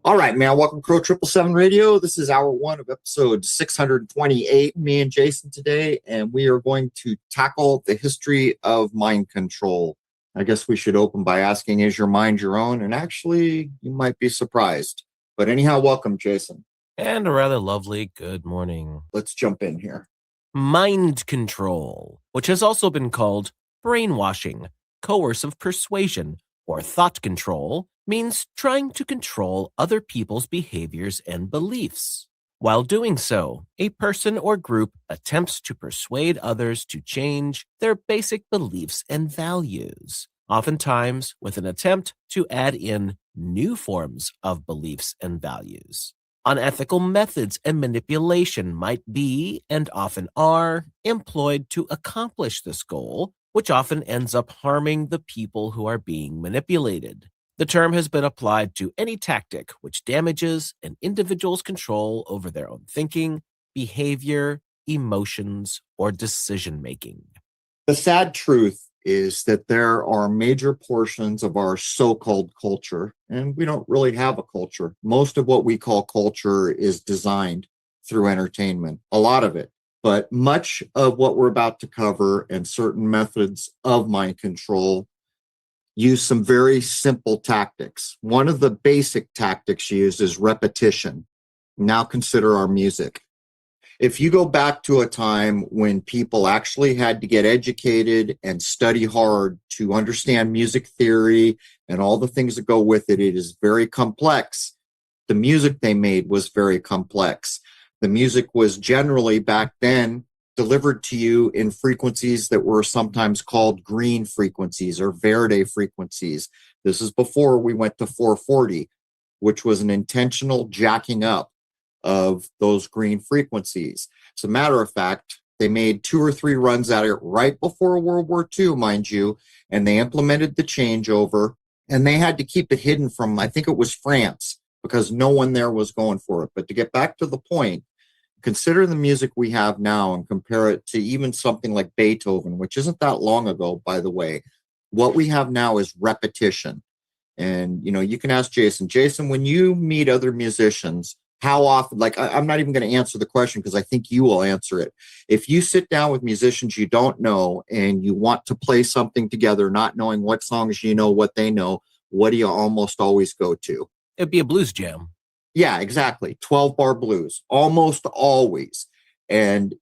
All right, man. Welcome to Crow 777 Radio. This is hour one of episode 628. Me and Jason today, and we are going to tackle the history of mind control. I guess we should open by asking, is your mind your own? And actually, you might be surprised. But anyhow, welcome, Jason. And a rather lovely good morning. Let's jump in here. Mind control, which has also been called brainwashing, coercive persuasion, or thought control, means trying to control other people's behaviors and beliefs. While doing so, a person or group attempts to persuade others to change their basic beliefs and values, oftentimes with an attempt to add in new forms of beliefs and values. Unethical methods and manipulation might be, and often are, employed to accomplish this goal, which often ends up harming the people who are being manipulated. The term has been applied to any tactic which damages an individual's control over their own thinking, behavior, emotions, or decision-making. The sad truth is that there are major portions of our so-called culture, and we don't really have a culture. Most of what we call culture is designed through entertainment, a lot of it. But much of what we're about to cover and certain methods of mind control use some very simple tactics. One of the basic tactics used is repetition. Now consider our music. If you go back to a time when people actually had to get educated and study hard to understand music theory and all the things that go with it, it is very complex. The music they made was very complex. The music was generally back then delivered to you in frequencies that were sometimes called green frequencies or Verdi frequencies. This is before we went to 440, which was an intentional jacking up of those green frequencies. As a matter of fact, they made 2 or 3 runs at it right before World War II, mind you, and they implemented the changeover, and they had to keep it hidden from, I think it was France, because no one there was going for it. But to get back to the point, consider the music we have now and compare it to even something like Beethoven, which isn't that long ago, by the way. What we have now is repetition. And, you can ask Jason, when you meet other musicians, how often, I'm not even going to answer the question because I think you will answer it. If you sit down with musicians you don't know and you want to play something together, not knowing what songs you know, what they know, what do you almost always go to? It'd be a blues jam. Yeah, exactly. 12-bar blues, almost always. And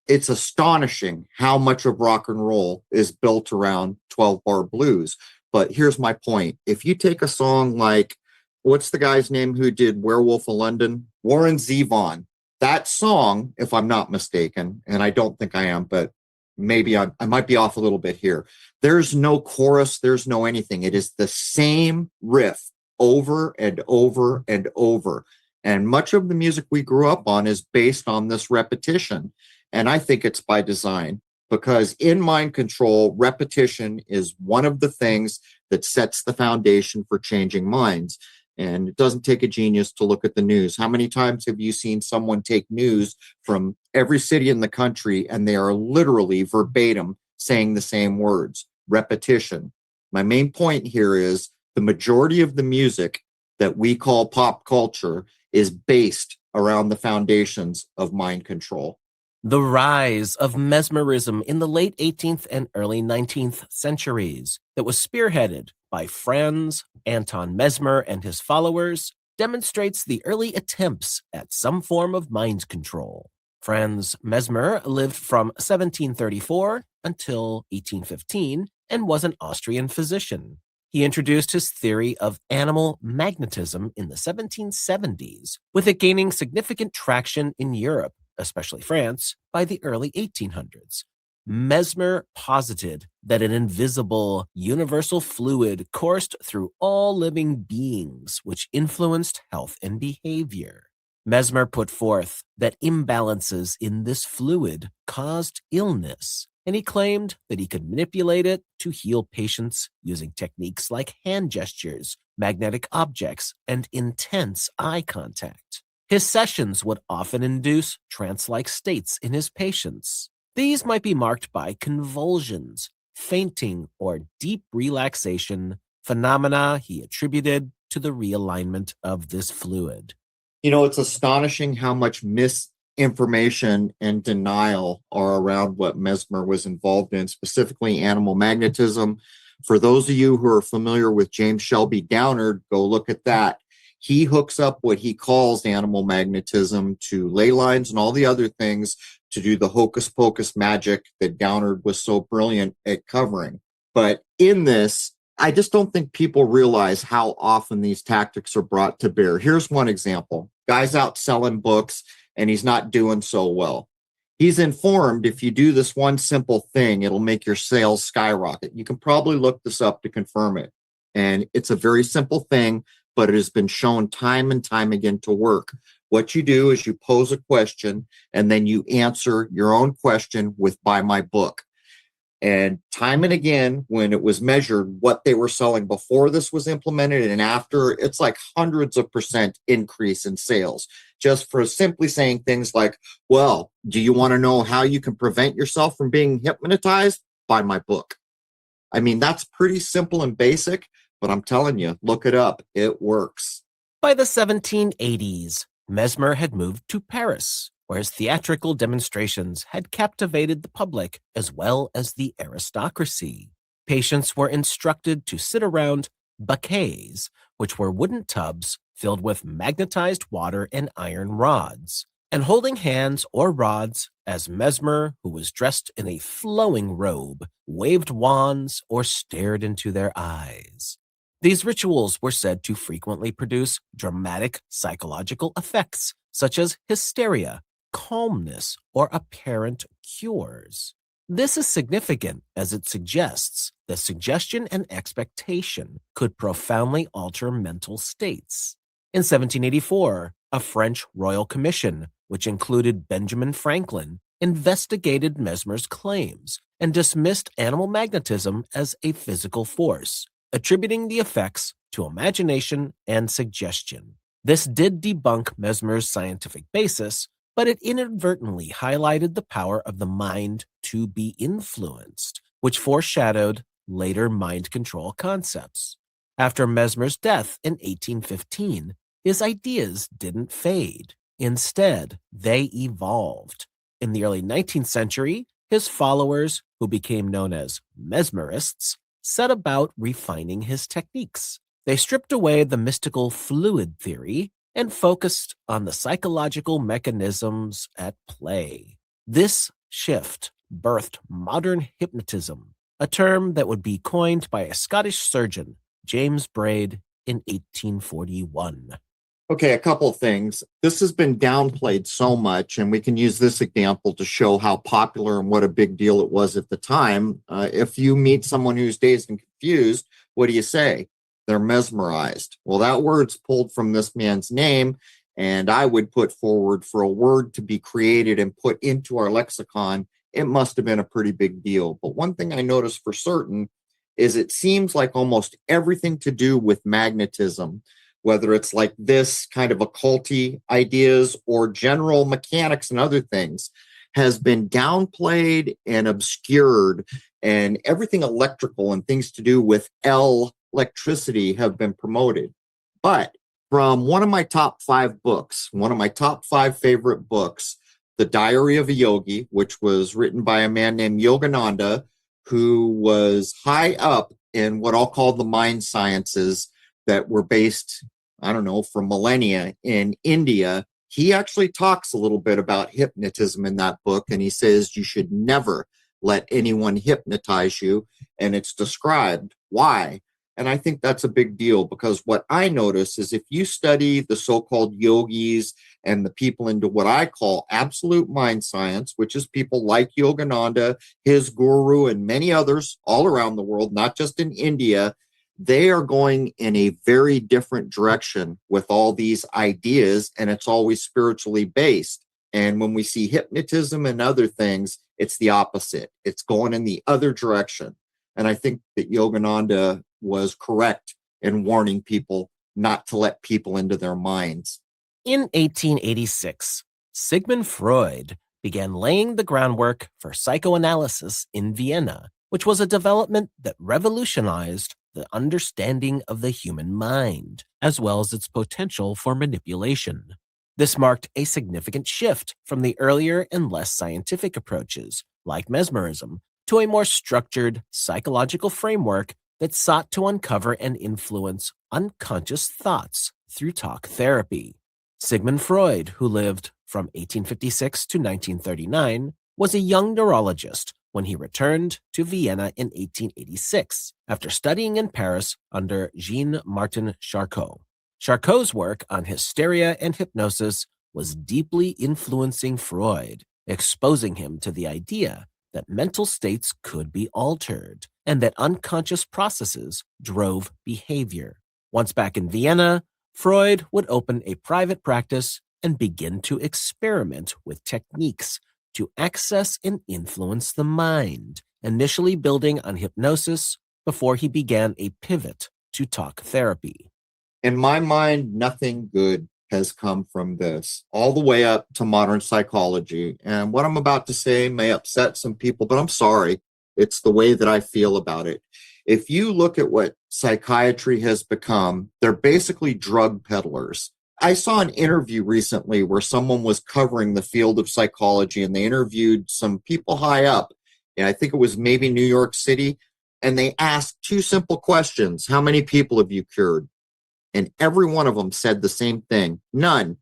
it's astonishing how much of rock and roll is built around 12-bar blues. But here's my point. If you take a song like, what's the guy's name who did Werewolf of London? Warren Zevon. That song, if I'm not mistaken, and I don't think I am, but maybe I might be off a little bit here. There's no chorus. There's no anything. It is the same riff over and over and over. And much of the music we grew up on is based on this repetition. And I think it's by design, because in mind control, repetition is one of the things that sets the foundation for changing minds. And it doesn't take a genius to look at the news. How many times have you seen someone take news from every city in the country and they are literally verbatim saying the same words? Repetition. My main point here is the majority of the music that we call pop culture is based around the foundations of mind control. The rise of mesmerism in the late 18th and early 19th centuries that was spearheaded by Franz Anton Mesmer and his followers demonstrates the early attempts at some form of mind control. Franz Mesmer lived from 1734 until 1815 and was an Austrian physician. He introduced his theory of animal magnetism in the 1770s, with it gaining significant traction in Europe, especially France, by the early 1800s. Mesmer posited that an invisible, universal fluid coursed through all living beings, which influenced health and behavior. Mesmer put forth that imbalances in this fluid caused illness, and he claimed that he could manipulate it to heal patients using techniques like hand gestures, magnetic objects, and intense eye contact. His sessions would often induce trance-like states in his patients. These might be marked by convulsions, fainting, or deep relaxation, phenomena he attributed to the realignment of this fluid. It's astonishing how much misinformation and denial are around what Mesmer was involved in, specifically animal magnetism. For those of you who are familiar with James Shelby Downard, go look at that. He hooks up what he calls animal magnetism to ley lines and all the other things to do the hocus pocus magic that Downard was so brilliant at covering. But in this, I just don't think people realize how often these tactics are brought to bear. Here's one example. Guy's out selling books and he's not doing so well. He's informed if you do this one simple thing, it'll make your sales skyrocket. You can probably look this up to confirm it. And it's a very simple thing, but it has been shown time and time again to work. What you do is you pose a question and then you answer your own question with buy my book. And time and again, when it was measured what they were selling before this was implemented and after, it's like hundreds of % increase in sales, just for simply saying things like, well, do you want to know how you can prevent yourself from being hypnotized? Buy my book. I mean, that's pretty simple and basic, but I'm telling you, look it up. It works. By the 1780s, Mesmer had moved to Paris, where his theatrical demonstrations had captivated the public as well as the aristocracy. Patients were instructed to sit around baquets, which were wooden tubs filled with magnetized water and iron rods, and holding hands or rods as Mesmer, who was dressed in a flowing robe, waved wands or stared into their eyes. These rituals were said to frequently produce dramatic psychological effects, such as hysteria, calmness, or apparent cures. This is significant as it suggests that suggestion and expectation could profoundly alter mental states. In 1784, a French royal commission, which included Benjamin Franklin, investigated Mesmer's claims and dismissed animal magnetism as a physical force, attributing the effects to imagination and suggestion. This did debunk Mesmer's scientific basis, but it inadvertently highlighted the power of the mind to be influenced, which foreshadowed later mind control concepts. After Mesmer's death in 1815, his ideas didn't fade. Instead, they evolved. In the early 19th century, his followers, who became known as mesmerists, set about refining his techniques. They stripped away the mystical fluid theory and focused on the psychological mechanisms at play. This shift birthed modern hypnotism, a term that would be coined by a Scottish surgeon, James Braid, in 1841. Okay, a couple of things. This has been downplayed so much, and we can use this example to show how popular and what a big deal it was at the time. If you meet someone who's dazed and confused, what do you say? They're mesmerized. Well, that word's pulled from this man's name, and I would put forward for a word to be created and put into our lexicon, it must have been a pretty big deal. But one thing I noticed for certain is it seems like almost everything to do with magnetism, whether it's like this kind of occulty ideas or general mechanics and other things, has been downplayed and obscured, and everything electrical and things to do with electricity have been promoted. But from one of my top 5 books, one of my top 5 favorite books, The Diary of a Yogi, which was written by a man named Yogananda, who was high up in what I'll call the mind sciences that were based, I don't know, for millennia in India. He actually talks a little bit about hypnotism in that book, and he says you should never let anyone hypnotize you, and it's described why. And I think that's a big deal, because what I notice is if you study the so-called yogis and the people into what I call absolute mind science, which is people like Yogananda, his guru, and many others all around the world, not just in India, they are going in a very different direction with all these ideas, and it's always spiritually based. And when we see hypnotism and other things, it's the opposite. It's going in the other direction. And I think that Yogananda was correct in warning people not to let people into their minds. In 1886, Sigmund Freud began laying the groundwork for psychoanalysis in Vienna, which was a development that revolutionized the understanding of the human mind, as well as its potential for manipulation. This marked a significant shift from the earlier and less scientific approaches, like mesmerism, to a more structured psychological framework that sought to uncover and influence unconscious thoughts through talk therapy. Sigmund Freud, who lived from 1856 to 1939, was a young neurologist when he returned to Vienna in 1886 after studying in Paris under Jean-Martin Charcot. Charcot's work on hysteria and hypnosis was deeply influencing Freud, exposing him to the idea that mental states could be altered and that unconscious processes drove behavior. Once back in Vienna, Freud would open a private practice and begin to experiment with techniques to access and influence the mind, initially building on hypnosis before he began a pivot to talk therapy. In my mind, nothing good has come from this, all the way up to modern psychology. And what I'm about to say may upset some people, but I'm sorry. It's the way that I feel about it. If you look at what psychiatry has become, they're basically drug peddlers. I saw an interview recently where someone was covering the field of psychology, and they interviewed some people high up. And I think it was maybe New York City. And they asked two simple questions. How many people have you cured? And every one of them said the same thing, none.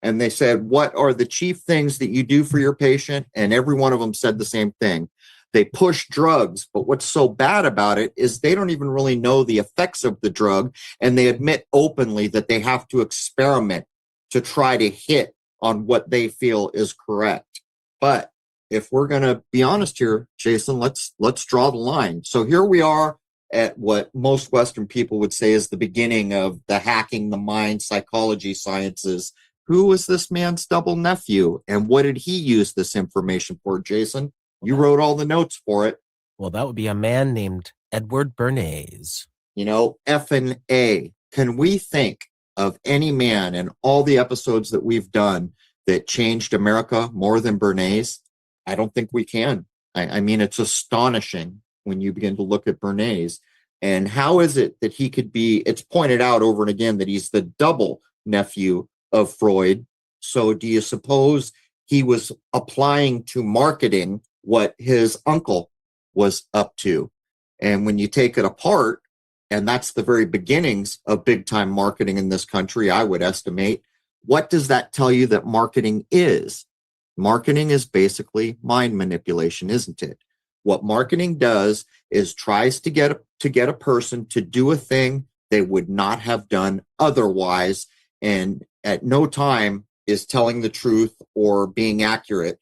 And they said, what are the chief things that you do for your patient? And every one of them said the same thing. They push drugs, but what's so bad about it is they don't even really know the effects of the drug, and they admit openly that they have to experiment to try to hit on what they feel is correct. But if we're going to be honest here, Jason, let's draw the line. So here we are at what most Western people would say is the beginning of the hacking the mind psychology sciences. Who was this man's double nephew, and what did he use this information for, Jason? You wrote all the notes for it. Well, that would be a man named Edward Bernays. You know, F and A. Can we think of any man in all the episodes that we've done that changed America more than Bernays? I don't think we can. I mean, it's astonishing when you begin to look at Bernays. And how is it that he could be, it's pointed out over and again that he's the double nephew of Freud. So do you suppose he was applying to marketing what his uncle was up to? And when you take it apart, and that's the very beginnings of big time marketing in this country, I would estimate, what does that tell you that marketing is? Marketing is basically mind manipulation, isn't it? What marketing does is tries to get a person to do a thing they would not have done otherwise, and at no time is telling the truth or being accurate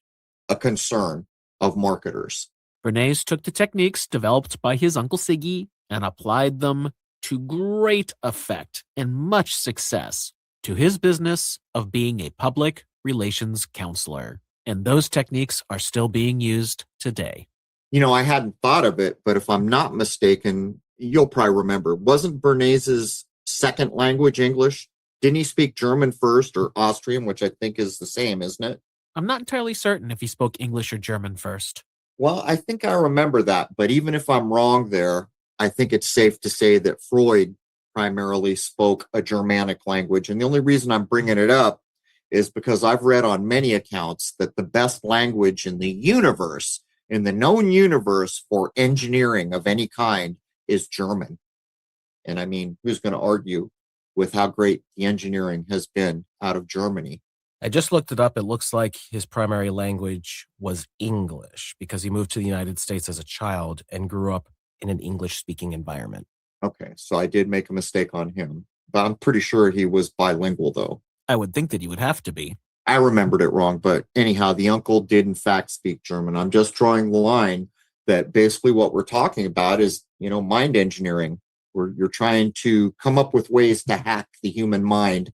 a concern of marketers. Bernays took the techniques developed by his Uncle Siggy and applied them to great effect and much success to his business of being a public relations counselor. And those techniques are still being used today. You know, I hadn't thought of it, but if I'm not mistaken, you'll probably remember, wasn't Bernays's second language English? Didn't he speak German first or Austrian, which I think is the same, isn't it? I'm not entirely certain if he spoke English or German first. Well, I think I remember that, but even if I'm wrong there, I think it's safe to say that Freud primarily spoke a Germanic language. And the only reason I'm bringing it up is because I've read on many accounts that the best language in the universe, in the known universe for engineering of any kind, is German. And I mean, who's going to argue with how great the engineering has been out of Germany? I just looked it up. It looks like his primary language was English because he moved to the United States as a child and grew up in an English-speaking environment. Okay, so I did make a mistake on him, but I'm pretty sure he was bilingual, though. I would think that he would have to be. I remembered it wrong, but anyhow, the uncle did in fact speak German. I'm just drawing the line that basically what we're talking about is, you know, mind engineering, where you're trying to come up with ways to hack the human mind.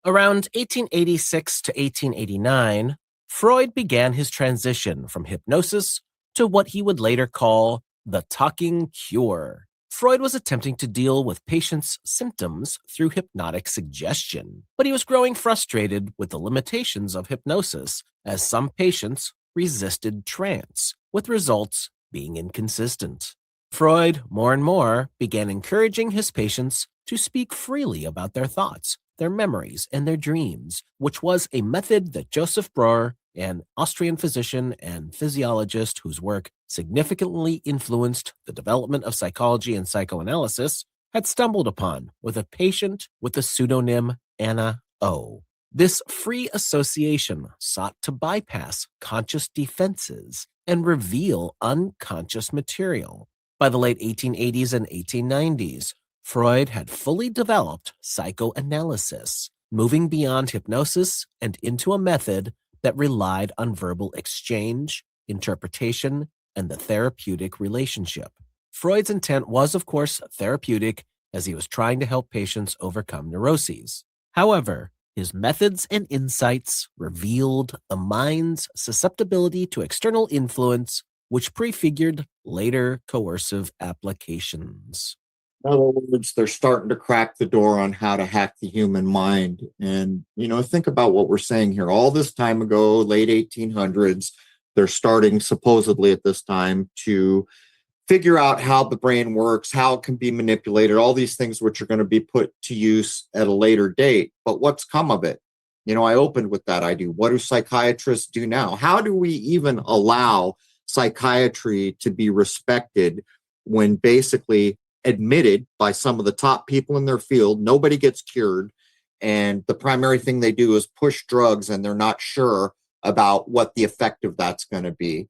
Around 1886 to 1889, Freud began his transition from hypnosis to what he would later call the talking cure. Freud was attempting to deal with patients' symptoms through hypnotic suggestion, but he was growing frustrated with the limitations of hypnosis as some patients resisted trance, with results being inconsistent. Freud, more and more, began encouraging his patients to speak freely about their thoughts, their memories, and their dreams, which was a method that Joseph Breuer, an Austrian physician and physiologist whose work significantly influenced the development of psychology and psychoanalysis, had stumbled upon with a patient with the pseudonym Anna O. This free association sought to bypass conscious defenses and reveal unconscious material. By the late 1880s and 1890s, Freud had fully developed psychoanalysis, moving beyond hypnosis and into a method that relied on verbal exchange, interpretation, and the therapeutic relationship. Freud's intent was, of course, therapeutic, as he was trying to help patients overcome neuroses. However, his methods and insights revealed the mind's susceptibility to external influence, which prefigured later coercive applications. In other words, they're starting to crack the door on how to hack the human mind. And, think about what we're saying here. All this time ago, late 1800s, they're starting supposedly at this time to figure out how the brain works, how it can be manipulated, all these things which are going to be put to use at a later date. But what's come of it? I opened with that idea. What do psychiatrists do now? How do we even allow psychiatry to be respected when basically admitted by some of the top people in their field, nobody gets cured, and the primary thing they do is push drugs, and they're not sure about what the effect of that's going to be?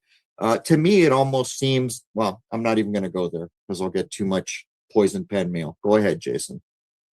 To me, it almost seems, well, I'm not even going to go there because I'll get too much poison pen mail. Go ahead, Jason.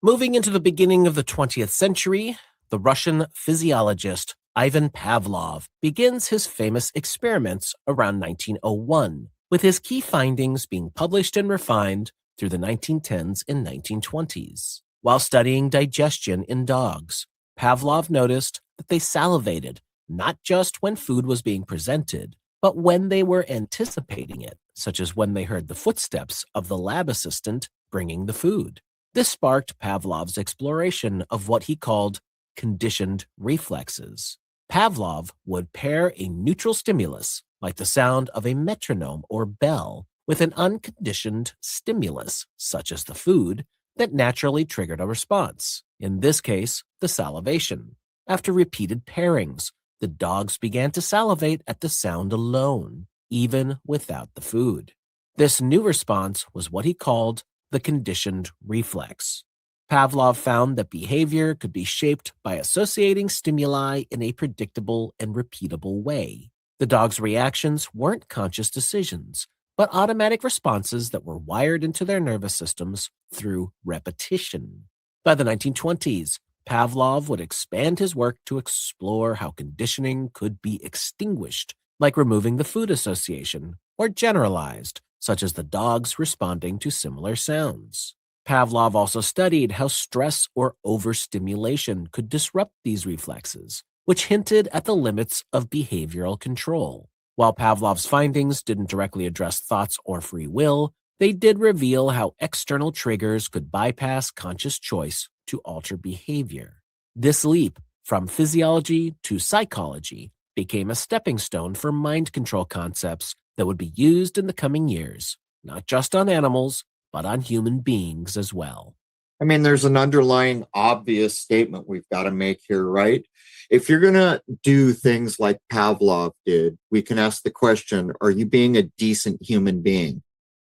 Moving into the beginning of the 20th century, the Russian physiologist Ivan Pavlov begins his famous experiments around 1901, with his key findings being published and refined through the 1910s and 1920s. While studying digestion in dogs, Pavlov noticed that they salivated not just when food was being presented, but when they were anticipating it, such as when they heard the footsteps of the lab assistant bringing the food. This sparked Pavlov's exploration of what he called conditioned reflexes. Pavlov would pair a neutral stimulus, like the sound of a metronome or bell, with an unconditioned stimulus, such as the food, that naturally triggered a response, in this case, the salivation. After repeated pairings, the dogs began to salivate at the sound alone, even without the food. This new response was what he called the conditioned reflex. Pavlov found that behavior could be shaped by associating stimuli in a predictable and repeatable way. The dog's reactions weren't conscious decisions, but automatic responses that were wired into their nervous systems through repetition. By the 1920s, Pavlov would expand his work to explore how conditioning could be extinguished, like removing the food association, or generalized, such as the dogs responding to similar sounds. Pavlov also studied how stress or overstimulation could disrupt these reflexes, which hinted at the limits of behavioral control. While Pavlov's findings didn't directly address thoughts or free will, they did reveal how external triggers could bypass conscious choice to alter behavior. This leap from physiology to psychology became a stepping stone for mind control concepts that would be used in the coming years, not just on animals, but on human beings as well. I mean, there's an underlying obvious statement we've got to make here, right? If you're going to do things like Pavlov did, we can ask the question, are you being a decent human being?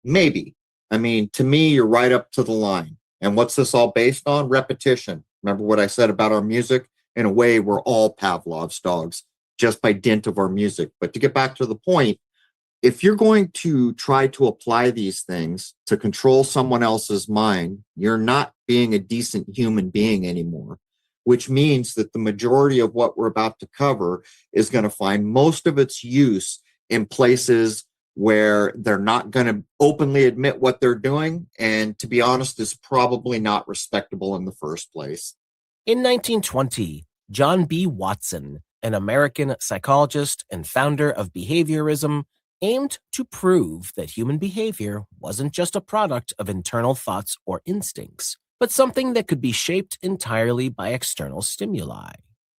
Maybe. I mean, to me, you're right up to the line. And what's this all based on? Repetition. Remember what I said about our music? In a way, we're all Pavlov's dogs, just by dint of our music. But to get back to the point, if you're going to try to apply these things to control someone else's mind, you're not being a decent human being anymore, which means that the majority of what we're about to cover is going to find most of its use in places where they're not going to openly admit what they're doing, and to be honest, is probably not respectable in the first place. In 1920, John B. Watson, an American psychologist and founder of behaviorism, aimed to prove that human behavior wasn't just a product of internal thoughts or instincts, but something that could be shaped entirely by external stimuli.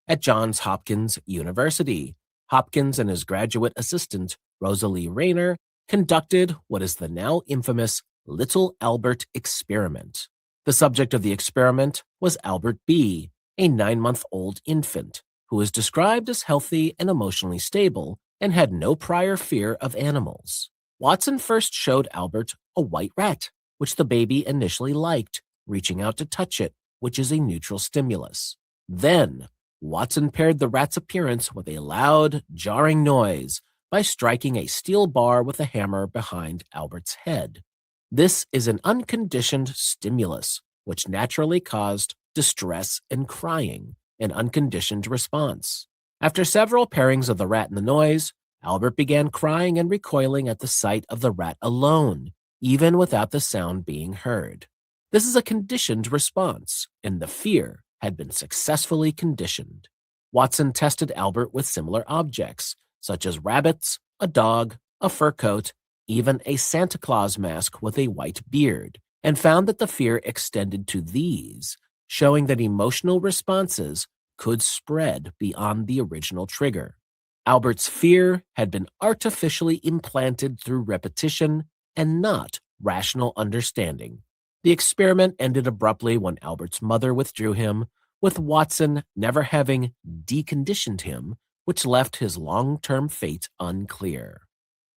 At Johns Hopkins University, Hopkins and his graduate assistant, Rosalie Rayner, conducted what is the now infamous Little Albert experiment. The subject of the experiment was Albert B., a 9-month-old infant, who was described as healthy and emotionally stable and had no prior fear of animals. Watson first showed Albert a white rat, which the baby initially liked, reaching out to touch it, which is a neutral stimulus. Then, Watson paired the rat's appearance with a loud, jarring noise by striking a steel bar with a hammer behind Albert's head. This is an unconditioned stimulus, which naturally caused distress and crying, an unconditioned response. After several pairings of the rat and the noise, Albert began crying and recoiling at the sight of the rat alone, even without the sound being heard. This is a conditioned response, and the fear had been successfully conditioned. Watson tested Albert with similar objects, such as rabbits, a dog, a fur coat, even a Santa Claus mask with a white beard, and found that the fear extended to these, showing that emotional responses could spread beyond the original trigger. Albert's fear had been artificially implanted through repetition and not rational understanding. The experiment ended abruptly when Albert's mother withdrew him, with Watson never having deconditioned him, which left his long-term fate unclear.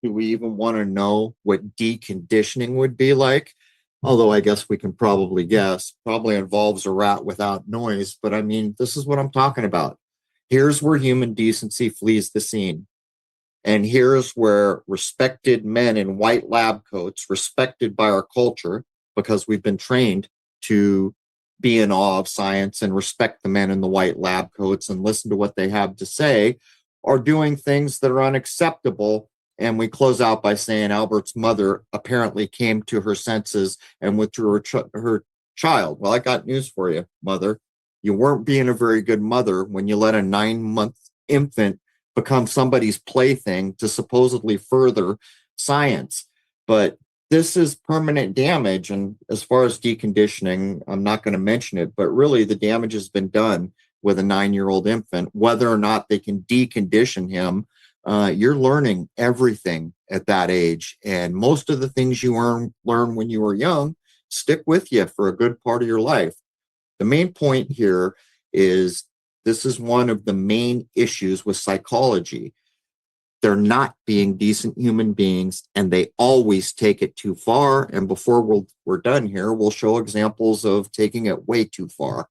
Do we even want to know what deconditioning would be like? Although I guess we can probably guess. Probably involves a rat without noise, but I mean, this is what I'm talking about. Here's where human decency flees the scene. And here's where respected men in white lab coats, respected by our culture, because we've been trained to be in awe of science and respect the men in the white lab coats and listen to what they have to say, are doing things that are unacceptable. And we close out by saying Albert's mother apparently came to her senses and withdrew her child. Well, I got news for you, mother. You weren't being a very good mother when you let a 9-month infant become somebody's plaything to supposedly further science. But this is permanent damage. And as far as deconditioning, I'm not going to mention it, but really the damage has been done with a 9-year-old infant. Whether or not they can decondition him, you're learning everything at that age. And most of the things you learn when you were young stick with you for a good part of your life. The main point here is this is one of the main issues with psychology. They're not being decent human beings, and they always take it too far. And before we're done here, we'll show examples of taking it way too far.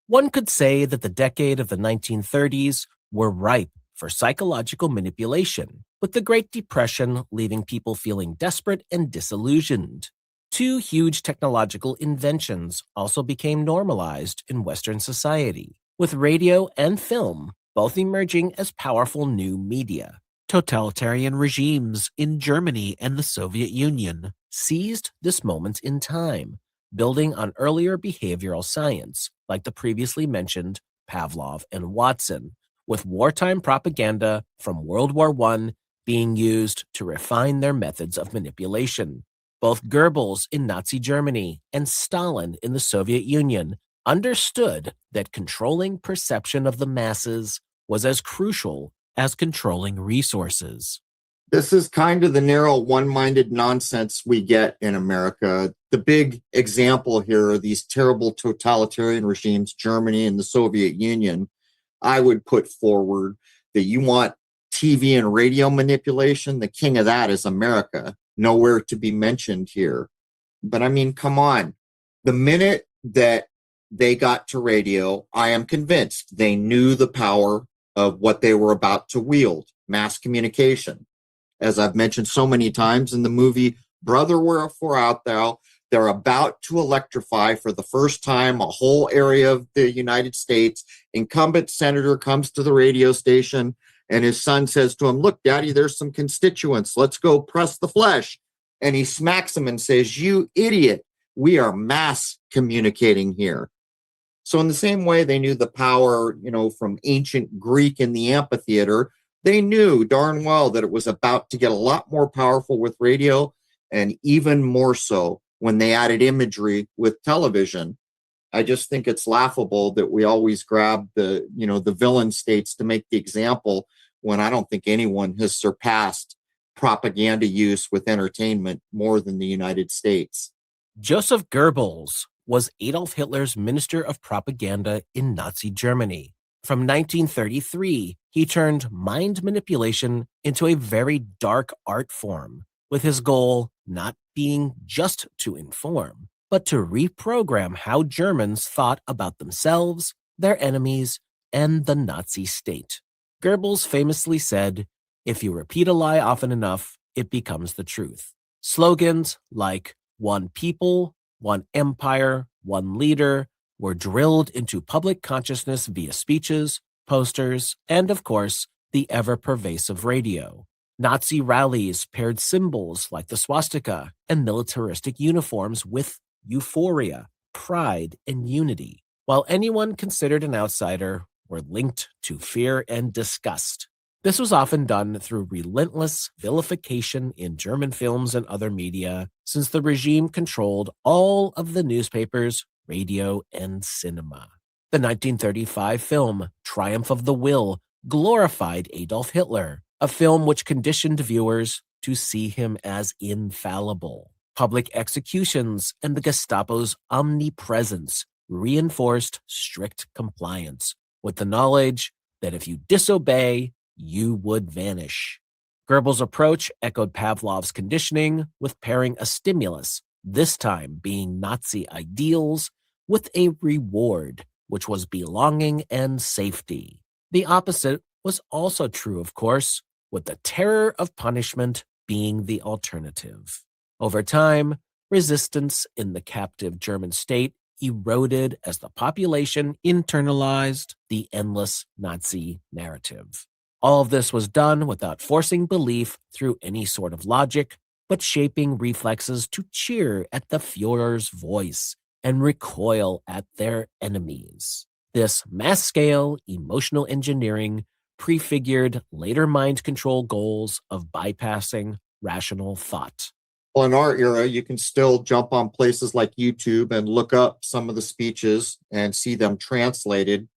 One could say that the decade of the 1930s were ripe for psychological manipulation, with the Great Depression leaving people feeling desperate and disillusioned. Two huge technological inventions also became normalized in Western society, with radio and film both emerging as powerful new media. Totalitarian regimes in Germany and the Soviet Union seized this moment in time, building on earlier behavioral science, like the previously mentioned Pavlov and Watson, with wartime propaganda from World War I being used to refine their methods of manipulation. Both Goebbels in Nazi Germany and Stalin in the Soviet Union understood that controlling perception of the masses was as crucial as controlling resources. This is kind of the narrow, one-minded nonsense we get in America. The big example here are these terrible totalitarian regimes, Germany and the Soviet Union. I would put forward that you want TV and radio manipulation, the king of that is America. Nowhere to be mentioned here. But I mean, come on. The minute that they got to radio, I am convinced they knew the power of what they were about to wield, mass communication. As I've mentioned so many times in the movie Brother Wherefore Art Thou, they're about to electrify for the first time a whole area of the United States. Incumbent senator comes to the radio station and his son says to him, "Look, Daddy, there's some constituents. Let's go press the flesh." And he smacks him and says, "You idiot. We are mass communicating here." So in the same way they knew the power, from ancient Greek in the amphitheater, they knew darn well that it was about to get a lot more powerful with radio, and even more so when they added imagery with television. I just think it's laughable that we always grab the villain states to make the example when I don't think anyone has surpassed propaganda use with entertainment more than the United States. Joseph Goebbels was Adolf Hitler's Minister of Propaganda in Nazi Germany. From 1933, he turned mind manipulation into a very dark art form, with his goal not being just to inform, but to reprogram how Germans thought about themselves, their enemies, and the Nazi state. Goebbels famously said, "If you repeat a lie often enough, it becomes the truth." Slogans like "one people, one empire, one leader" were drilled into public consciousness via speeches, posters, and of course, the ever-pervasive radio. Nazi rallies paired symbols like the swastika and militaristic uniforms with euphoria, pride, and unity, while anyone considered an outsider were linked to fear and disgust. This was often done through relentless vilification in German films and other media, since the regime controlled all of the newspapers, radio, and cinema. The 1935 film Triumph of the Will glorified Adolf Hitler, a film which conditioned viewers to see him as infallible. Public executions and the Gestapo's omnipresence reinforced strict compliance, with the knowledge that if you disobey, you would vanish. Goebbels' approach echoed Pavlov's conditioning, with pairing a stimulus, this time being Nazi ideals, with a reward, which was belonging and safety. The opposite was also true, of course, with the terror of punishment being the alternative. Over time, resistance in the captive German state eroded as the population internalized the endless Nazi narrative. All of this was done without forcing belief through any sort of logic, but shaping reflexes to cheer at the Führer's voice and recoil at their enemies. This mass-scale emotional engineering prefigured later mind control goals of bypassing rational thought. Well, in our era, you can still jump on places like YouTube and look up some of the speeches and see them translated.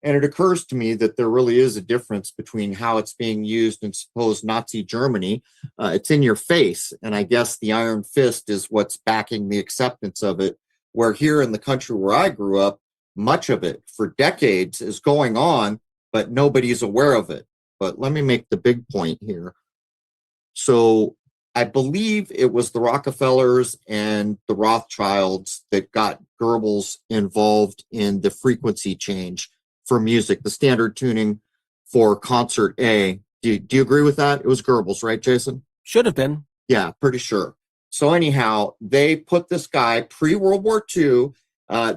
And it occurs to me that there really is a difference between how it's being used in supposed Nazi Germany. It's in your face. And I guess the iron fist is what's backing the acceptance of it. Where here in the country where I grew up, much of it for decades is going on, but nobody's aware of it. But let me make the big point here. So I believe it was the Rockefellers and the Rothschilds that got Goebbels involved in the frequency change for music, the standard tuning for concert A. Do you agree with that? It was Goebbels, right, Jason? Should have been. Yeah, pretty sure. So anyhow, they put this guy pre-World War II.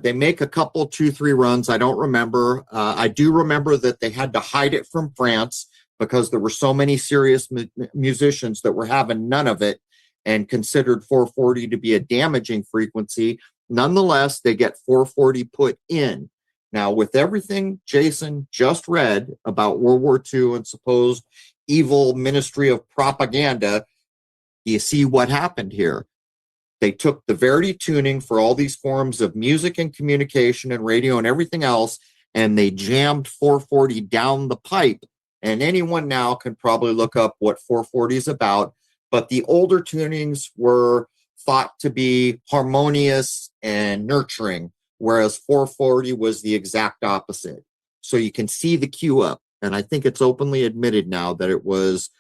They make a couple, 2-3 runs. I don't remember. I do remember that they had to hide it from France because there were so many serious musicians that were having none of it and considered 440 to be a damaging frequency. Nonetheless, they get 440 put in. Now, with everything Jason just read about World War II and supposed evil ministry of propaganda, you see what happened here. They took the Verity tuning for all these forms of music and communication and radio and everything else, and they jammed 440 down the pipe. And anyone now can probably look up what 440 is about. But the older tunings were thought to be harmonious and nurturing, whereas 440 was the exact opposite. So you can see the cue up. And I think it's openly admitted now that it was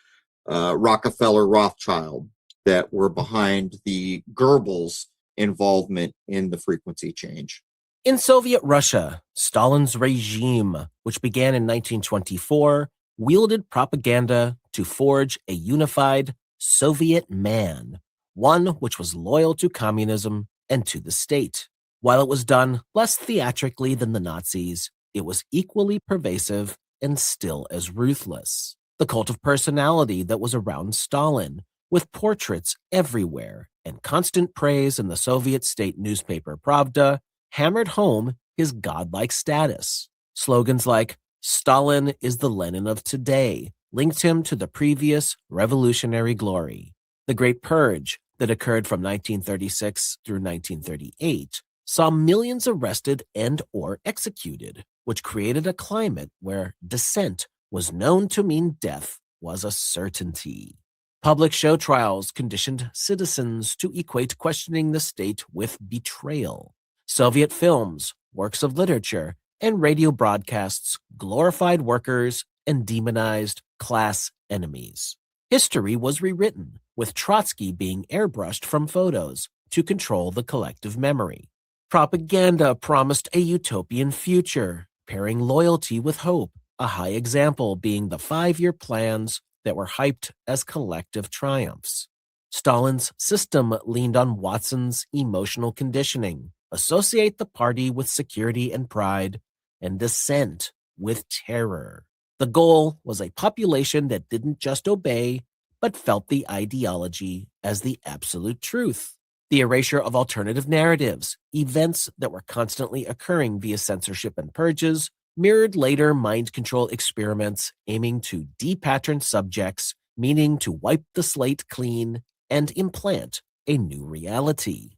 Rockefeller Rothschild that were behind the Goebbels involvement in the frequency change. In Soviet Russia, Stalin's regime, which began in 1924, wielded propaganda to forge a unified Soviet man, one which was loyal to communism and to the state. While it was done less theatrically than the Nazis, it was equally pervasive and still as ruthless. The cult of personality that was around Stalin, with portraits everywhere and constant praise in the Soviet state newspaper Pravda, hammered home his godlike status. Slogans like "Stalin is the Lenin of today" linked him to the previous revolutionary glory. The Great Purge that occurred from 1936 through 1938 saw millions arrested and or executed, which created a climate where dissent was known to mean death was a certainty. Public show trials conditioned citizens to equate questioning the state with betrayal. Soviet films, works of literature, and radio broadcasts glorified workers and demonized class enemies. History was rewritten, with Trotsky being airbrushed from photos to control the collective memory. Propaganda promised a utopian future, pairing loyalty with hope, a high example being the 5-year plans that were hyped as collective triumphs. Stalin's system leaned on Watson's emotional conditioning, associate the party with security and pride, and dissent with terror. The goal was a population that didn't just obey, but felt the ideology as the absolute truth. The erasure of alternative narratives, events that were constantly occurring via censorship and purges, mirrored later mind control experiments aiming to depattern subjects, meaning to wipe the slate clean and implant a new reality.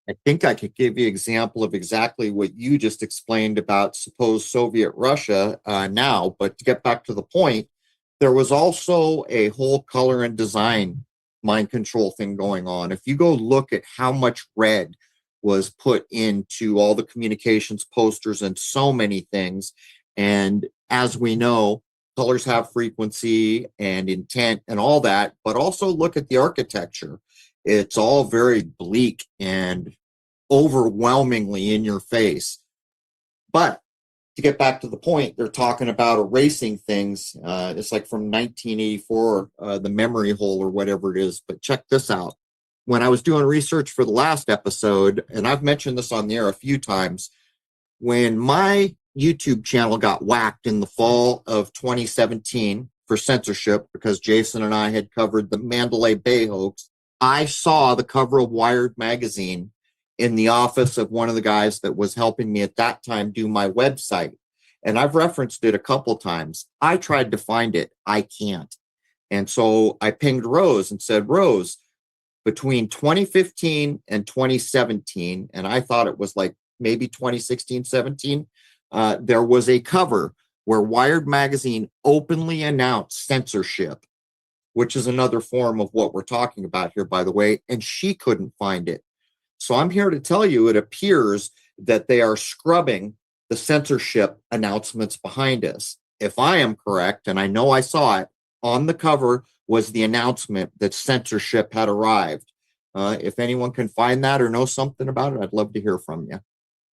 I think I could give you an example of exactly what you just explained about supposed Soviet Russia now, but to get back to the point, there was also a whole color and design mind control thing going on. If you go look at how much red was put into all the communications posters and so many things, and as we know, colors have frequency and intent and all that, but also look at the architecture. It's all very bleak and overwhelmingly in your face. But to get back to the point, they're talking about erasing things. It's like from 1984, the memory hole or whatever it is. But check this out. When I was doing research for the last episode, and I've mentioned this on the air a few times, when my YouTube channel got whacked in the fall of 2017 for censorship because Jason and I had covered the Mandalay Bay hoax, I saw the cover of Wired magazine in the office of one of the guys that was helping me at that time do my website. And I've referenced it a couple times. I tried to find it. I can't. And so I pinged Rose and said, Rose, between 2015 and 2017, and I thought it was like maybe 2016, 17, there was a cover where Wired magazine openly announced censorship, which is another form of what we're talking about here, by the way, and she couldn't find it. So I'm here to tell you, it appears that they are scrubbing the censorship announcements behind us. If I am correct, and I know I saw it, on the cover was the announcement that censorship had arrived. If anyone can find that or know something about it, I'd love to hear from you.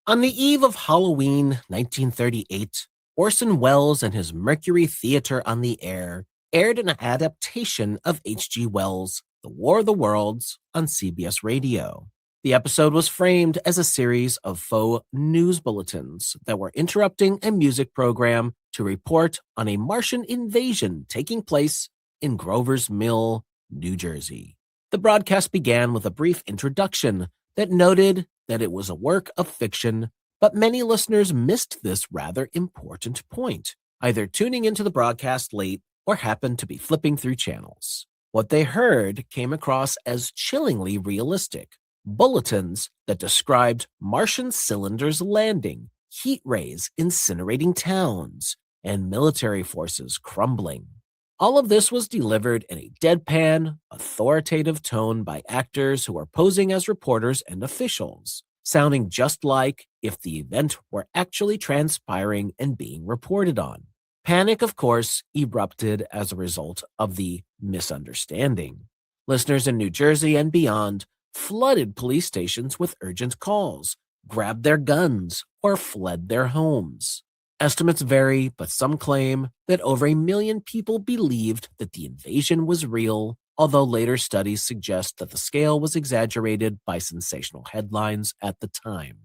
On the eve of Halloween 1938, Orson Welles and his Mercury Theater on the Air aired an adaptation of H.G. Wells' The War of the Worlds on CBS Radio. The episode was framed as a series of faux news bulletins that were interrupting a music program to report on a Martian invasion taking place in Grover's Mill, New Jersey. The broadcast began with a brief introduction that noted that it was a work of fiction, but many listeners missed this rather important point, either tuning into the broadcast late or happened to be flipping through channels. What they heard came across as chillingly realistic. Bulletins that described Martian cylinders landing, heat rays incinerating towns, and military forces crumbling. All of this was delivered in a deadpan, authoritative tone by actors who were posing as reporters and officials, sounding just like if the event were actually transpiring and being reported on. Panic, of course, erupted as a result of the misunderstanding. Listeners in New Jersey and beyond flooded police stations with urgent calls, grabbed their guns, or fled their homes. Estimates vary, but some claim that over 1 million people believed that the invasion was real, although later studies suggest that the scale was exaggerated by sensational headlines at the time.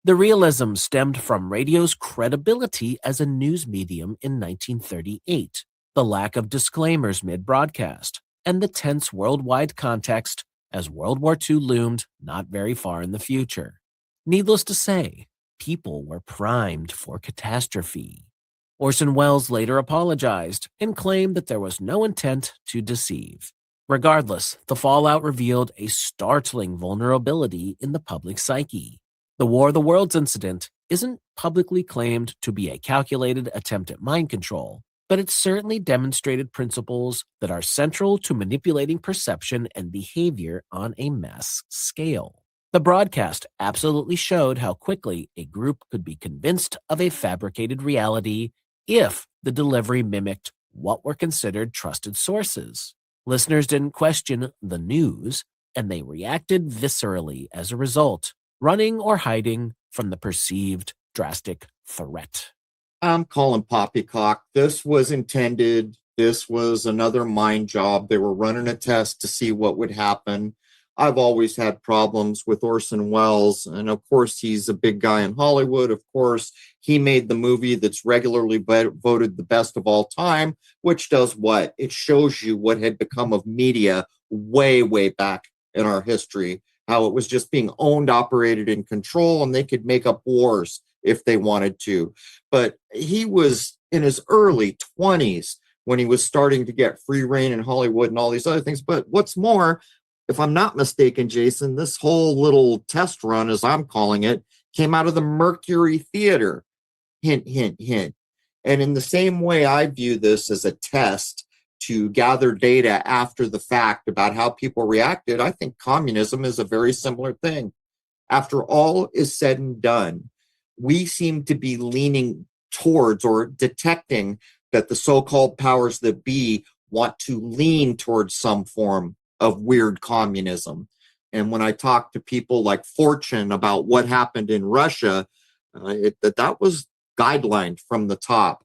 The realism stemmed from radio's credibility as a news medium in 1938, the lack of disclaimers mid-broadcast, and the tense worldwide context as World War II loomed not very far in the future. Needless to say, people were primed for catastrophe. Orson Welles later apologized and claimed that there was no intent to deceive. Regardless, the fallout revealed a startling vulnerability in the public psyche. The War of the Worlds incident isn't publicly claimed to be a calculated attempt at mind control, but it certainly demonstrated principles that are central to manipulating perception and behavior on a mass scale. The broadcast absolutely showed how quickly a group could be convinced of a fabricated reality if the delivery mimicked what were considered trusted sources. Listeners didn't question the news, and they reacted viscerally as a result, running or hiding from the perceived drastic threat. I'm calling poppycock. This was intended. This was another mind job. They were running a test to see what would happen. I've always had problems with Orson Welles. And of course, he's a big guy in Hollywood. Of course, he made the movie that's regularly voted the best of all time, which does what? It shows you what had become of media way, way back in our history, how it was just being owned, operated, and controlled, and they could make up wars if they wanted to. But he was in his early 20s when he was starting to get free reign in Hollywood and all these other things. But what's more, if I'm not mistaken, Jason, this whole little test run, as I'm calling it, came out of the Mercury Theater. Hint, hint, hint. And in the same way, I view this as a test to gather data after the fact about how people reacted. I think communism is a very similar thing. After all is said and done, we seem to be leaning towards or detecting that the so-called powers that be want to lean towards some form of weird communism. And when I talk to people like Fortune about what happened in Russia, that was guidelined from the top.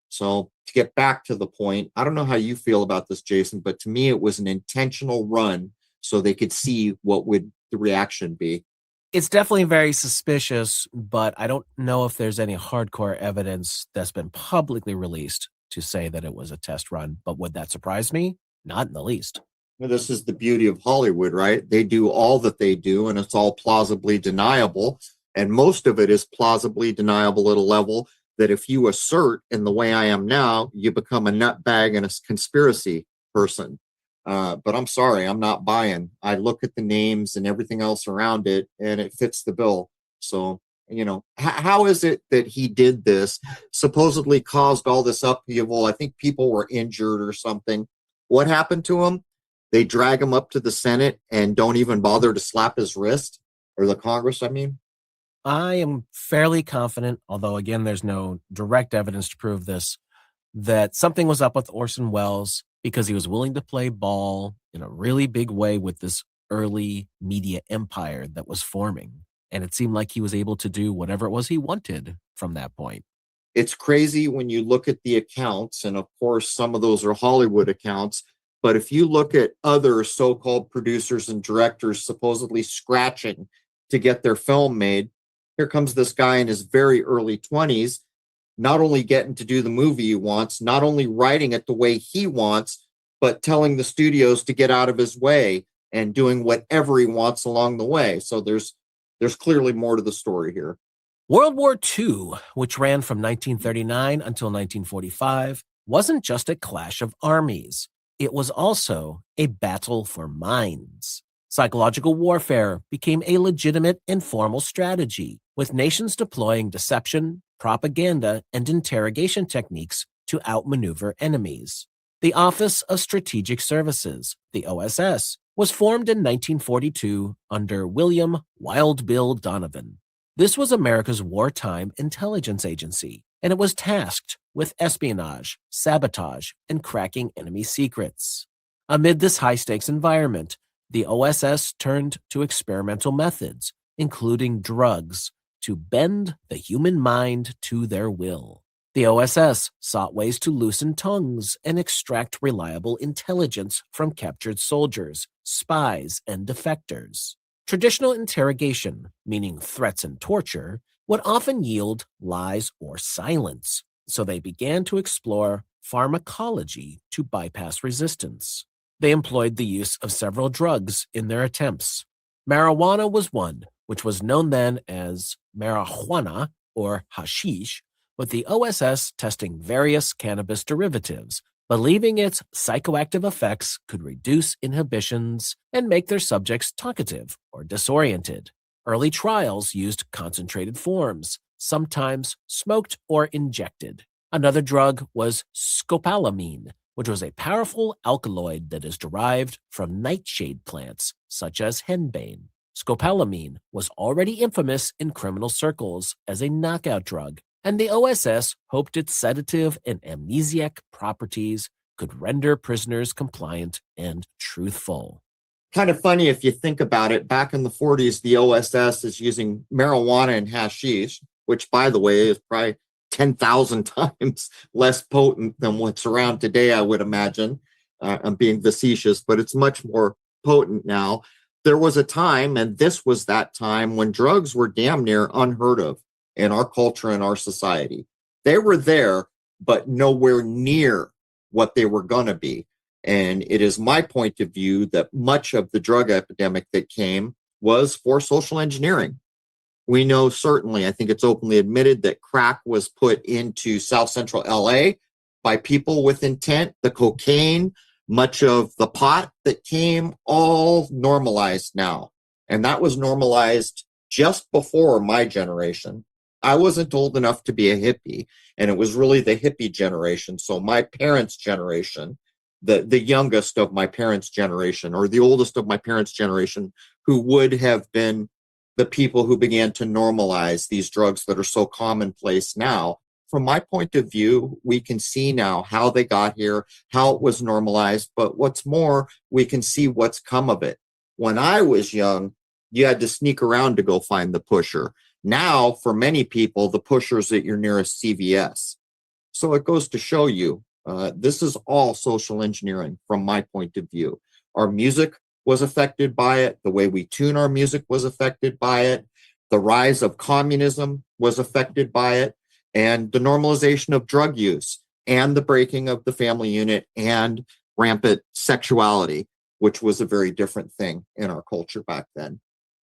So to get back to the point, I don't know how you feel about this, Jason, but to me, it was an intentional run so they could see what would the reaction be. It's definitely very suspicious, but I don't know if there's any hardcore evidence that's been publicly released to say that it was a test run. But would that surprise me? Not in the least. Well, this is the beauty of Hollywood, right? They do all that they do, and it's all plausibly deniable. And most of it is plausibly deniable at a level that if you assert in the way I am now, you become a nutbag and a conspiracy person. But I'm sorry, I'm not buying. I look at the names and everything else around it, and it fits the bill. So, how is it that he did this, supposedly caused all this upheaval? I think people were injured or something. What happened to him? They drag him up to the Senate and don't even bother to slap his wrist, or the Congress, I mean. I am fairly confident, although again, there's no direct evidence to prove this, that something was up with Orson Welles because he was willing to play ball in a really big way with this early media empire that was forming. And it seemed like he was able to do whatever it was he wanted from that point. It's crazy when you look at the accounts, and of course, some of those are Hollywood accounts. But if you look at other so-called producers and directors supposedly scratching to get their film made, here comes this guy in his very early 20s, not only getting to do the movie he wants, not only writing it the way he wants, but telling the studios to get out of his way and doing whatever he wants along the way. So there's clearly more to the story here. World War II, which ran from 1939 until 1945, wasn't just a clash of armies. It was also a battle for minds. Psychological warfare became a legitimate and formal strategy, with nations deploying deception, propaganda, and interrogation techniques to outmaneuver enemies. The Office of Strategic Services, the OSS, was formed in 1942 under William Wild Bill Donovan. This was America's wartime intelligence agency, and it was tasked with espionage, sabotage, and cracking enemy secrets. Amid this high-stakes environment, the OSS turned to experimental methods, including drugs, to bend the human mind to their will. The OSS sought ways to loosen tongues and extract reliable intelligence from captured soldiers, spies, and defectors. Traditional interrogation, meaning threats and torture, would often yield lies or silence, so they began to explore pharmacology to bypass resistance. They employed the use of several drugs in their attempts. Marijuana was one, which was known then as marijuana or hashish, with the OSS testing various cannabis derivatives, believing its psychoactive effects could reduce inhibitions and make their subjects talkative or disoriented. Early trials used concentrated forms, sometimes smoked or injected. Another drug was scopolamine, which was a powerful alkaloid that is derived from nightshade plants, such as henbane. Scopolamine was already infamous in criminal circles as a knockout drug, and the OSS hoped its sedative and amnesiac properties could render prisoners compliant and truthful. Kind of funny if you think about it. Back in the 40s, the OSS is using marijuana and hashish, which, by the way, is probably 10,000 times less potent than what's around today, I would imagine. I'm being facetious, but it's much more potent now. There was a time, and this was that time, when drugs were damn near unheard of in our culture and our society. They were there, but nowhere near what they were going to be. And it is my point of view that much of the drug epidemic that came was for social engineering. We know certainly, I think it's openly admitted, that crack was put into South Central LA by people with intent. The cocaine, much of the pot that came, all normalized now. And that was normalized just before my generation. I wasn't old enough to be a hippie, and it was really the hippie generation. So my parents' generation, the youngest of my parents' generation, or the oldest of my parents' generation, who would have been the people who began to normalize these drugs that are so commonplace now. From my point of view, we can see now how they got here, how it was normalized, but what's more, we can see what's come of it. When I was young, you had to sneak around to go find the pusher. Now, for many people, the pusher's at your nearest CVS. So it goes to show you, this is all social engineering from my point of view. Our music was affected by it. The way we tune our music was affected by it. The rise of communism was affected by it. And the normalization of drug use and the breaking of the family unit and rampant sexuality, which was a very different thing in our culture back then.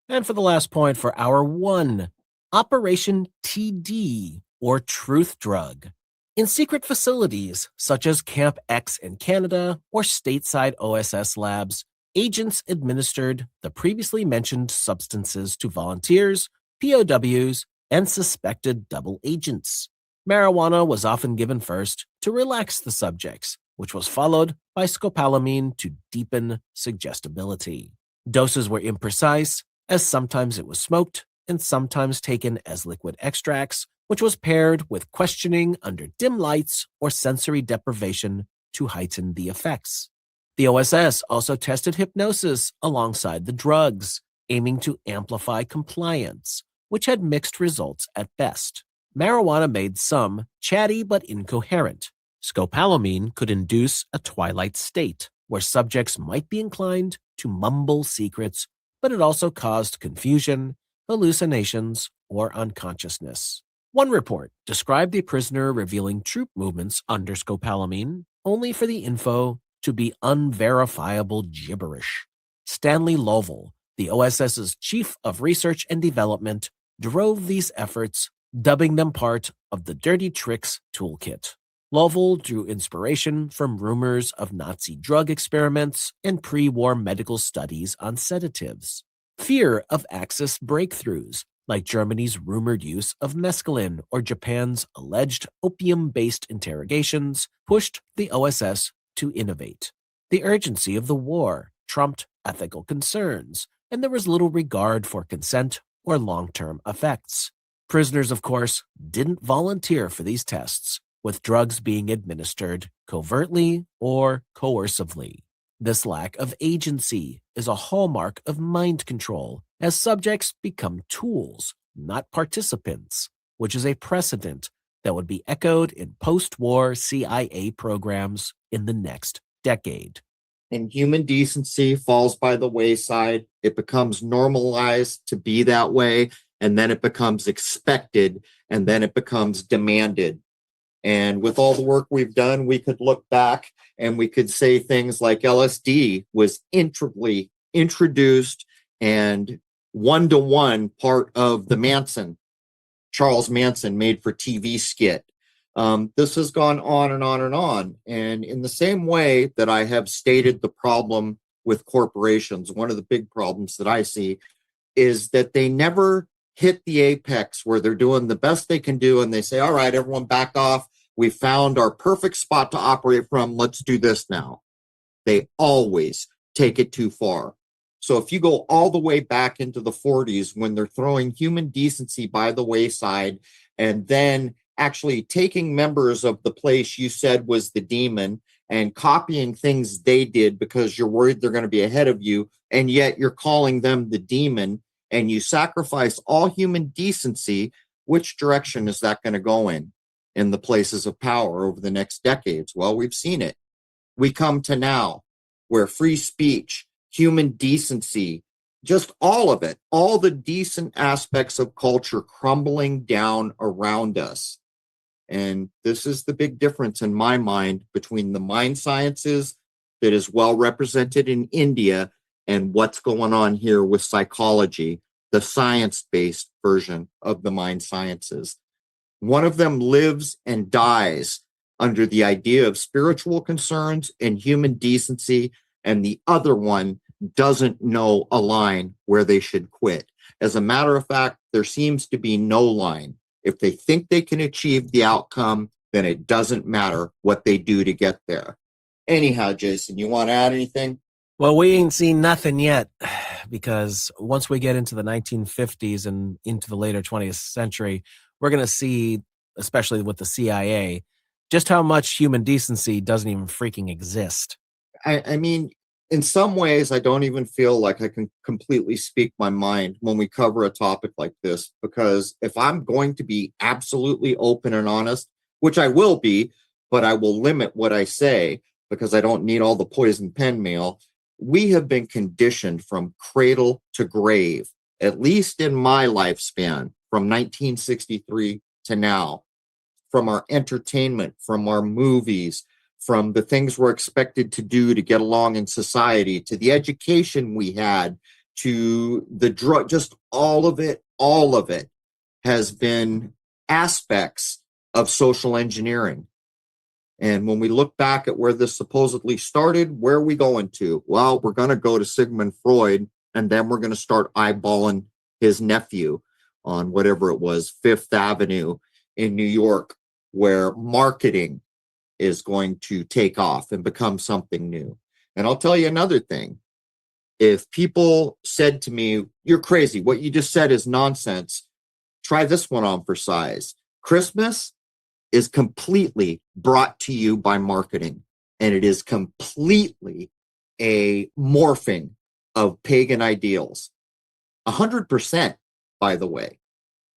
And for the last point for hour one, Operation TD, or Truth Drug. In secret facilities such as Camp X in Canada or stateside OSS labs, agents administered the previously mentioned substances to volunteers, POWs, and suspected double agents. Marijuana was often given first to relax the subjects, which was followed by scopolamine to deepen suggestibility. Doses were imprecise, as sometimes it was smoked and sometimes taken as liquid extracts, which was paired with questioning under dim lights or sensory deprivation to heighten the effects. The OSS also tested hypnosis alongside the drugs, aiming to amplify compliance, which had mixed results at best. Marijuana made some chatty but incoherent. Scopolamine could induce a twilight state, where subjects might be inclined to mumble secrets, but it also caused confusion, hallucinations, or unconsciousness. One report described the prisoner revealing troop movements under scopolamine, only for the info to be unverifiable gibberish. Stanley Lovell, the OSS's chief of research and development, drove these efforts, dubbing them part of the Dirty Tricks toolkit. Lovell drew inspiration from rumors of Nazi drug experiments and pre-war medical studies on sedatives. Fear of Axis breakthroughs, like Germany's rumored use of mescaline or Japan's alleged opium-based interrogations, pushed the OSS to innovate. The urgency of the war trumped ethical concerns, and there was little regard for consent or long-term effects. Prisoners, of course, didn't volunteer for these tests, with drugs being administered covertly or coercively. This lack of agency is a hallmark of mind control, as subjects become tools, not participants, which is a precedent that would be echoed in post-war CIA programs in the next decade. And human decency falls by the wayside. It becomes normalized to be that way, and then it becomes expected, and then it becomes demanded. And with all the work we've done, we could look back and we could say things like LSD was integrally introduced and one-to-one part of the Charles Manson made for TV skit. This has gone on and on and on. And in the same way that I have stated the problem with corporations, one of the big problems that I see is that they never hit the apex where they're doing the best they can do and they say, all right, everyone back off. We found our perfect spot to operate from. Let's do this now. They always take it too far. So if you go all the way back into the 40s when they're throwing human decency by the wayside and then actually taking members of the place you said was the demon and copying things they did because you're worried they're going to be ahead of you, and yet you're calling them the demon, and you sacrifice all human decency, which direction is that going to go in the places of power over the next decades? Well, we've seen it. We come to now where free speech, human decency, just all of it, all the decent aspects of culture crumbling down around us. And this is the big difference in my mind between the mind sciences that is well represented in India and what's going on here with psychology, the science-based version of the mind sciences. One of them lives and dies under the idea of spiritual concerns and human decency, and the other one doesn't know a line where they should quit. As a matter of fact, there seems to be no line. If they think they can achieve the outcome, then it doesn't matter what they do to get there. Anyhow, Jason, you want to add anything? Well, we ain't seen nothing yet, because once we get into the 1950s and into the later 20th century, we're going to see, especially with the CIA, just how much human decency doesn't even freaking exist. I mean, in some ways, I don't even feel like I can completely speak my mind when we cover a topic like this, because if I'm going to be absolutely open and honest, which I will be, but I will limit what I say because I don't need all the poison pen mail. We have been conditioned from cradle to grave, at least in my lifespan, from 1963 to now, from our entertainment, from our movies, from the things we're expected to do to get along in society, to the education we had, to the drug, just all of it has been aspects of social engineering. And when we look back at where this supposedly started, where are we going to? Well, we're going to go to Sigmund Freud, and then we're going to start eyeballing his nephew on whatever it was, Fifth Avenue in New York, where marketing is going to take off and become something new. And I'll tell you another thing. If people said to me, "You're crazy, what you just said is nonsense," try this one on for size. Christmas is completely brought to you by marketing, and it is completely a morphing of pagan ideals. 100%, by the way.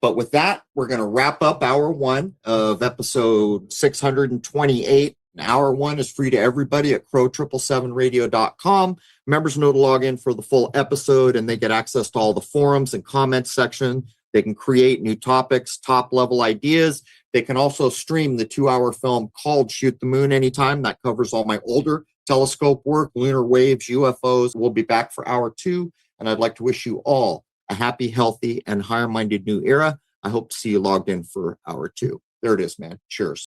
But with that, we're going to wrap up hour one of episode 628. And hour one is free to everybody at crow777radio.com. Members know to log in for the full episode, and they get access to all the forums and comments section. They can create new topics, top-level ideas. They can also stream the 2-hour film called Shoot the Moon anytime. That covers all my older telescope work, lunar waves, UFOs. We'll be back for hour two, and I'd like to wish you all a happy, healthy, and higher-minded new era. I hope to see you logged in for hour two. There it is, man. Cheers.